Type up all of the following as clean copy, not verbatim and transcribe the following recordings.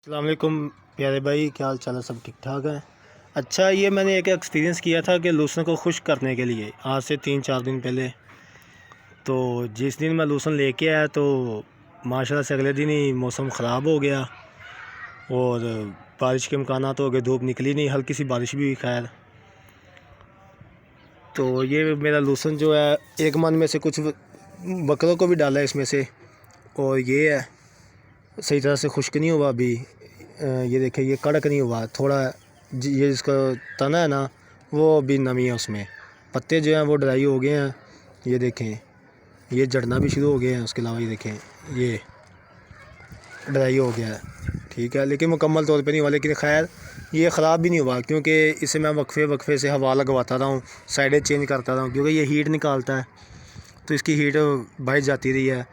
अस्सलाम वालेकुम प्यारे भाई, क्या हाल चाल है? सब ठीक ठाक है। अच्छा, ये मैंने एक एक्सपीरियंस किया था कि लूसन को खुश करने के लिए आज से 3-4 दिन पहले। तो जिस दिन मैं लूसन लेके आया तो माशाल्लाह से अगले दिन ही मौसम ख़राब हो गया और बारिश के इम्कानात हो गए। धूप निकली नहीं, हल्की सी बारिश भी हुई खैर। तो ये मेरा लूसन जो है, एक मन में से कुछ बकरों को भी डाला है इसमें से, और ये है सही तरह से खुश्क नहीं हुआ अभी। ये देखें, ये कड़क नहीं हुआ थोड़ा। ये इसका तना है ना, वो अभी नमी है उसमें। पत्ते जो हैं वो ड्राई हो गए हैं। ये देखें, ये जड़ना भी शुरू हो गए हैं। उसके अलावा ये देखें, ये ड्राई हो गया है, ठीक है, लेकिन मुकम्मल तौर पे नहीं हुआ। लेकिन खैर ये ख़राब भी नहीं हुआ, क्योंकि इसे मैं वक्फे से हवा लगवाता रहा हूँ, साइडें चेंज करता रहा हूँ, क्योंकि ये हीट निकालता है तो इसकी हीट बढ़ जाती रही है।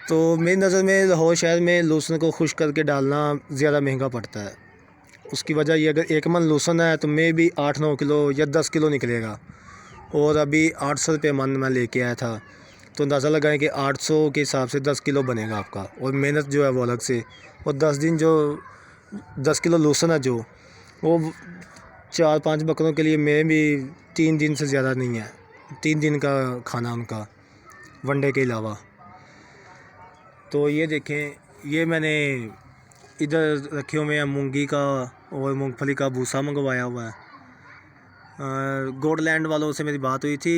तो मेरी नज़र में लाहौर शहर में लूसन को खुश करके डालना ज़्यादा महंगा पड़ता है। उसकी वजह ये, अगर एक मन लूसन है तो मे भी 8-9 किलो या 10 किलो निकलेगा, और अभी 800 रुपये मन मैं लेके आया था। तो अंदाज़ा लगाएं कि 800 के हिसाब से 10 किलो बनेगा आपका, और मेहनत जो है वो अलग से। और 10 दिन जो 10 किलो लूसन है जो, वो 4-5 बकरों के लिए मे भी 3 दिन से ज़्यादा नहीं है। 3 दिन का खाना उनका वनडे के अलावा। तो ये देखें, ये मैंने इधर रखे हुए हैं मूंगी का और मूंगफली का भूसा मंगवाया हुआ है। गोडलैंड वालों से मेरी बात हुई थी,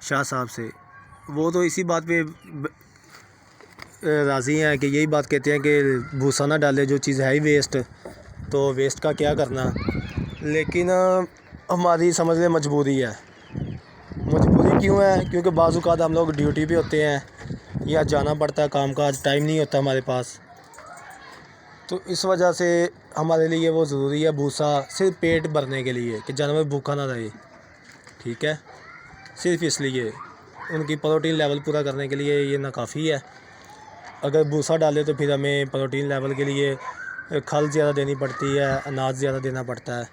शाह साहब से। वो तो इसी बात पे राज़ी हैं कि यही बात कहते हैं कि भूसा ना डाले, जो चीज़ है ही वेस्ट, तो वेस्ट का क्या करना। लेकिन हमारी समझ लें मजबूरी है। मजबूरी क्यों है? क्योंकि बाज़-औक़ात हम लोग ड्यूटी पे होते हैं या जाना पड़ता है, काम काज, टाइम नहीं होता हमारे पास। तो इस वजह से हमारे लिए वो ज़रूरी है भूसा, सिर्फ पेट भरने के लिए कि जानवर भूखा ना रहे, ठीक है। सिर्फ इसलिए उनकी प्रोटीन लेवल पूरा करने के लिए ये नाकाफ़ी है। अगर भूसा डाले तो फिर हमें प्रोटीन लेवल के लिए खल ज़्यादा देनी पड़ती है, अनाज ज़्यादा देना पड़ता है,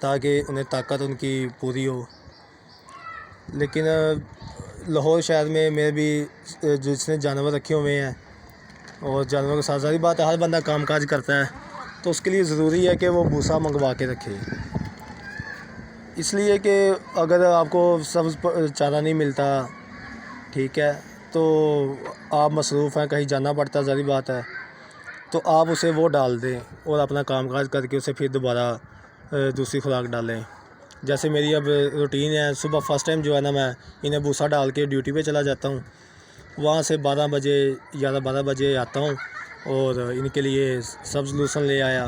ताकि उन्हें ताकत उनकी पूरी हो। लेकिन लाहौर शहर में मेरे भी जिसने जानवर रखे हुए हैं, और जानवरों के साथ सारी बात है, हर बंदा काम काज करता है, तो उसके लिए ज़रूरी है कि वो भूसा मंगवा के रखे। इसलिए कि अगर आपको सब चारा नहीं मिलता, ठीक है, तो आप मसरूफ़ हैं, कहीं जाना पड़ता है, सारी बात है, तो आप उसे वो डाल दें और अपना काम काज करके उसे फिर दोबारा दूसरी खुराक डालें। जैसे मेरी अब रूटीन है, सुबह फ़र्स्ट टाइम जो है ना, मैं इन्हें भूसा डाल के ड्यूटी पे चला जाता हूँ। वहाँ से 12 बजे 11-12 बजे आता हूँ और इनके लिए सब्ज़ लूसन ले आया,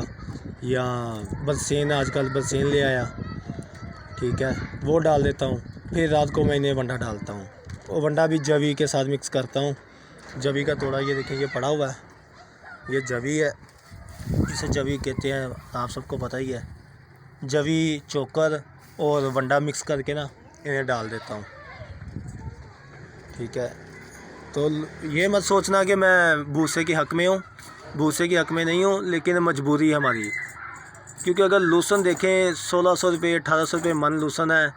या बरसीन, आजकल बरसीन ले आया, ठीक है, वो डाल देता हूँ। फिर रात को मैं इन्हें वंडा डालता हूँ, और वंडा भी जवी के साथ मिक्स करता हूँ। जवी का तोड़ा ये देखिए, ये पड़ा हुआ है, ये जवी है, इसे जवी कहते हैं, आप सबको पता ही है। जवी, चोकर और वंडा मिक्स करके ना इन्हें डाल देता हूँ, ठीक है। तो ये मत सोचना कि मैं भूसे के हक़ में हूँ, भूसे के हक़ में नहीं हूँ, लेकिन मजबूरी है हमारी। क्योंकि अगर लूसन देखें, 1600 रुपये 1800 रुपये मन लूसन है।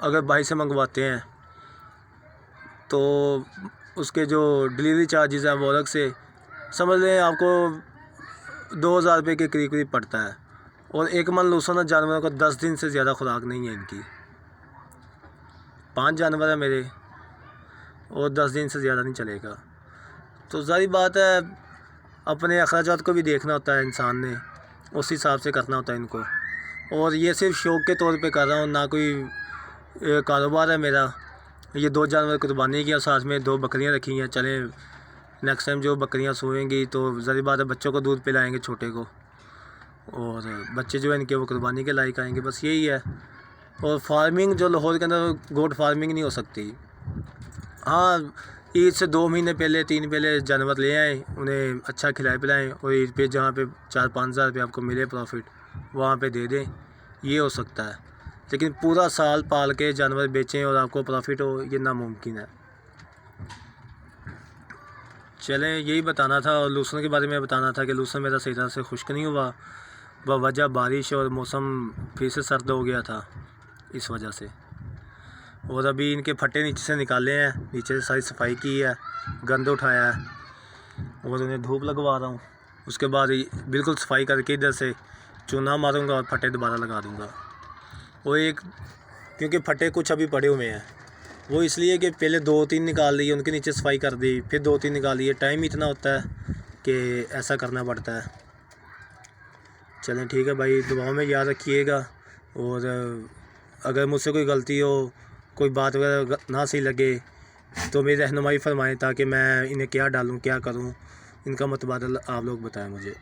अगर भाई से मंगवाते हैं तो उसके जो डिलीवरी चार्जेस हैं वो अलग से, समझ लें आपको 2000 रुपये के करीब करीब पड़ता है। और एक मन लूसन है जानवरों को 10 दिन से ज़्यादा खुराक नहीं है इनकी। 5 जानवर है मेरे, और 10 दिन से ज़्यादा नहीं चलेगा। तो ज़ाहिर बात है, अपने अखराजात को भी देखना होता है इंसान ने, उस हिसाब से करना होता है इनको। और ये सिर्फ शौक़ के तौर पे कर रहा हूँ, ना कोई कारोबार है मेरा। ये 2 जानवर कुर्बानी किया, साथ में 2 बकरियाँ रखी हैं। चले नेक्स्ट टाइम जो बकरियाँ सोएंगी तो ज़ाहिर बात है बच्चों को दूध पिलाएंगे, छोटे को, और बच्चे जो है इनके वो कुर्बानी के लायक आएंगे, बस यही है। और फार्मिंग जो लाहौर के अंदर गोट फार्मिंग नहीं हो सकती। हाँ, ईद से 2 महीने पहले 3 पहले जानवर ले आएँ, उन्हें अच्छा खिलाएँ पिलाएँ, और ईद पे जहाँ पे 4-5 हज़ार रुपये आपको मिले प्रॉफिट, वहाँ पे दे दें, ये हो सकता है। लेकिन पूरा साल पाल के जानवर बेचें और आपको प्रॉफिट हो, ये नामुमकिन है। चलें, यही बताना था। और लूसन के बारे में बताना था कि लूसन मेरा सही तरह से खुश्क नहीं हुआ, बवजह बारिश, और मौसम फिर से सर्द हो गया था इस वजह से। और अभी इनके फट्टे नीचे से निकाले हैं, नीचे से सारी सफाई की है, गंद उठाया है। और उन्हें धूप लगवा रहा हूँ। उसके बाद बिल्कुल सफाई करके इधर से चूना मारूंगा और फटे दोबारा लगा दूंगा। वो एक क्योंकि फटे कुछ अभी पड़े हुए हैं, वो इसलिए कि पहले 2-3 निकाल लिए, उनके नीचे सफाई कर दी, फिर 2-3 निकाल लिए। टाइम इतना होता है कि ऐसा करना पड़ता है। चलें ठीक है भाई, दुआओं में याद रखिएगा। और अगर मुझसे कोई गलती हो, कोई बात वगैरह ना सही लगे तो मेरी रहनुमाई फरमाएं, ताकि मैं इन्हें क्या डालूं क्या करूं, इनका मतबादल आप लोग बताएं मुझे।